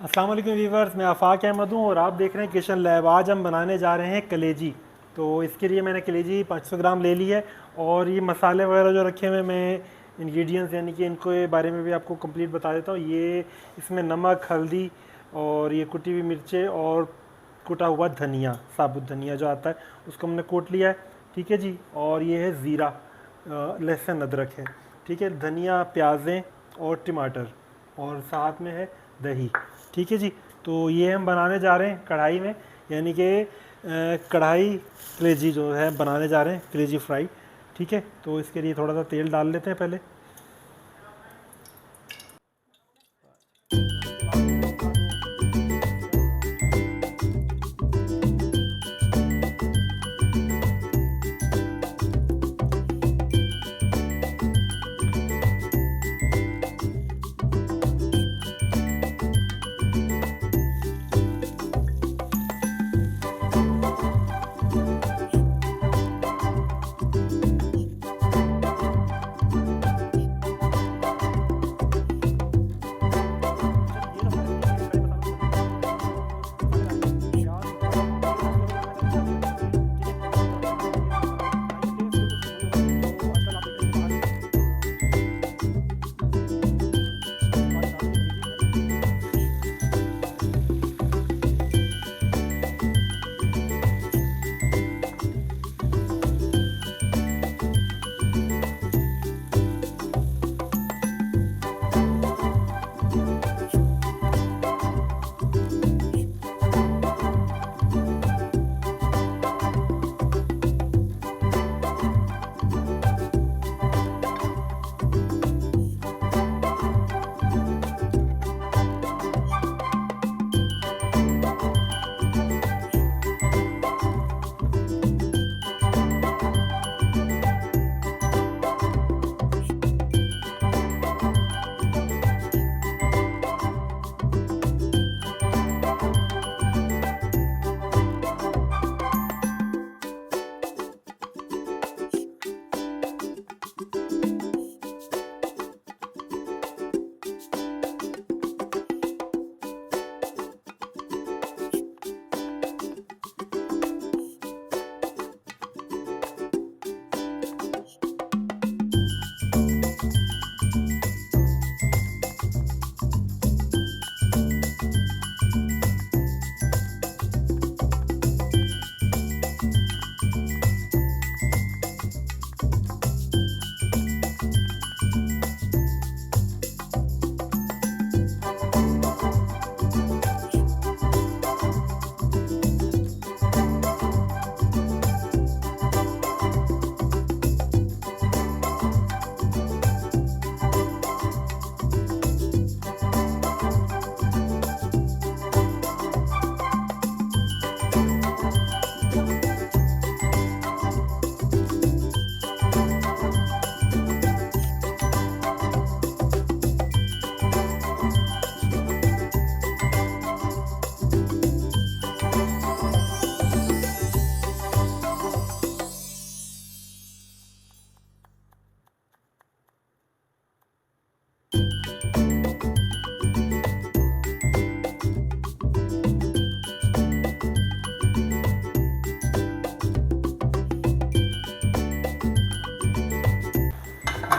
अस्सलाम वालेकुम वीवर्स, मैं आफाक अहमद हूँ और आप देख रहे हैं किचन लैब। आज हम बनाने जा रहे हैं कलेजी। तो इसके लिए मैंने कलेजी 500 ग्राम ले ली है और ये मसाले वगैरह जो रखे हुए हैं, मैं इंग्रेडिएंट्स यानी कि इनको के बारे में भी आपको कंप्लीट बता देता हूँ। ये इसमें नमक, हल्दी और ये कुटी हुई मिर्चें और कुटा हुआ धनिया, साबुत धनिया जो आता है उसको हमने कूट लिया है। ठीक है जी। और ये है ज़ीरा, लहसुन, अदरक है। ठीक है, धनिया, प्याज़ें और टमाटर और साथ में है दही। ठीक है जी। तो ये हम बनाने जा रहे हैं कढ़ाई में, यानी कि कढ़ाई कलेजी जो है बनाने जा रहे हैं, कलेजी फ्राई। ठीक है, तो इसके लिए थोड़ा सा तेल डाल लेते हैं पहले।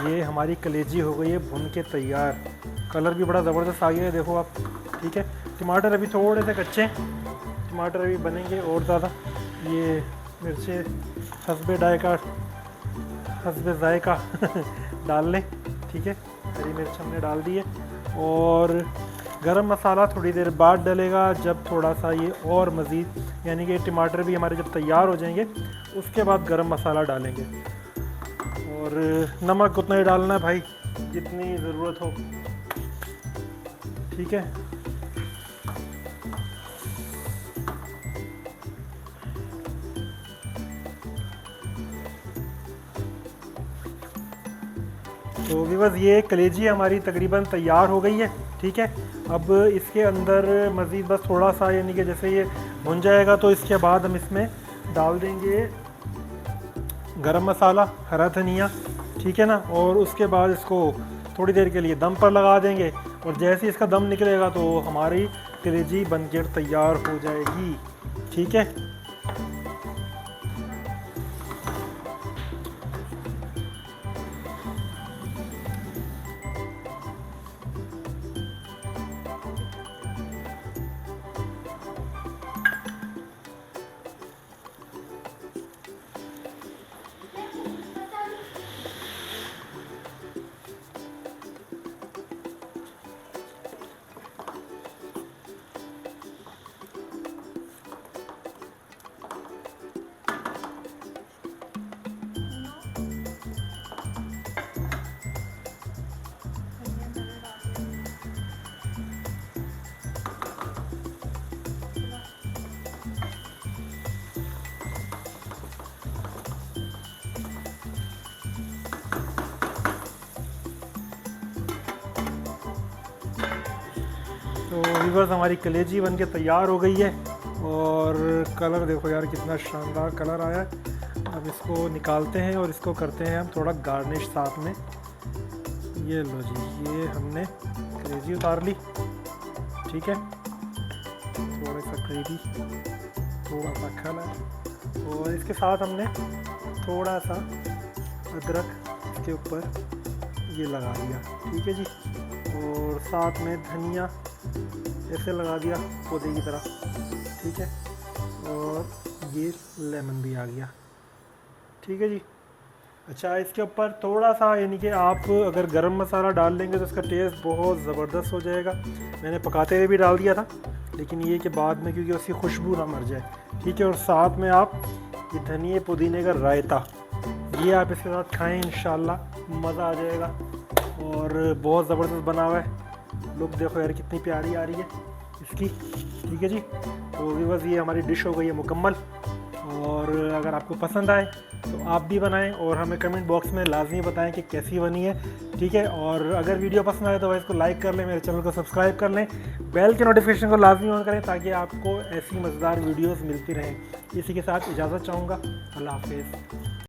ये हमारी कलेजी हो गई है भुन के तैयार। कलर भी बड़ा ज़बरदस्त आ गया है, देखो आप। ठीक है, टमाटर अभी थोड़े से कच्चे हैं, टमाटर अभी बनेंगे और ज़्यादा। ये मिर्चें हस्बे जायका, हस्बे जायका डाल लें। ठीक है, हरी मिर्च हमने डाल दी है और गरम मसाला थोड़ी देर बाद डलेगा, जब थोड़ा सा ये और मज़ीद, यानी कि टमाटर भी हमारे जब तैयार हो जाएंगे उसके बाद गरम मसाला डालेंगे। और नमक उतना ही डालना है भाई जितनी ज़रूरत हो। ठीक है, तो व्यूअर्स ये कलेजी हमारी तकरीबन तैयार हो गई है। ठीक है, अब इसके अंदर मज़ीद बस थोड़ा सा, यानी कि जैसे ये भुन जाएगा तो इसके बाद हम इसमें डाल देंगे गरम मसाला, हरा धनिया। ठीक है ना, और उसके बाद इसको थोड़ी देर के लिए दम पर लगा देंगे और जैसे ही इसका दम निकलेगा तो हमारी कलेजी बनकर तैयार हो जाएगी। ठीक है, तो व्यूअर्स हमारी कलेजी बन के तैयार हो गई है और कलर देखो यार कितना शानदार कलर आया है। अब इसको निकालते हैं और इसको करते हैं हम थोड़ा गार्निश साथ में। ये लो जी, ये हमने कलेजी उतार ली। ठीक है, थोड़ा सा ग्रेवी, थोड़ा सा कलर और इसके साथ हमने थोड़ा सा अदरक इसके ऊपर ये लगा दिया। ठीक है जी, और साथ में धनिया ऐसे लगा दिया पौधे की तरह। ठीक है, और ये लेमन भी आ गया। ठीक है जी। अच्छा, इसके ऊपर थोड़ा सा यानी कि आप अगर गरम मसाला डाल लेंगे तो इसका टेस्ट बहुत ज़बरदस्त हो जाएगा। मैंने पकाते हुए भी डाल दिया था, लेकिन ये कि बाद में क्योंकि उसकी खुशबू ना मर जाए। ठीक है, और साथ में आप ये धनिए पुदीने का रायता, ये आप इसके साथ खाएँ, इंशाल्लाह मज़ा आ जाएगा। और बहुत ज़बरदस्त बना हुआ है। लुक देखो यार कितनी प्यारी आ रही है इसकी। ठीक है जी, तो व्यूअर्स ये हमारी डिश हो गई है मुकम्मल। और अगर आपको पसंद आए तो आप भी बनाएं और हमें कमेंट बॉक्स में लाजमी बताएं कि कैसी बनी है। ठीक है, और अगर वीडियो पसंद आए तो भाई इसको लाइक कर लें, मेरे चैनल को सब्सक्राइब कर लें, बेल के नोटिफिकेशन को लाजमी ऑन करें ताकि आपको ऐसी मज़ेदार वीडियोस मिलती रहें। इसी के साथ इजाज़त चाहूँगा। अल्लाह हाफिज़।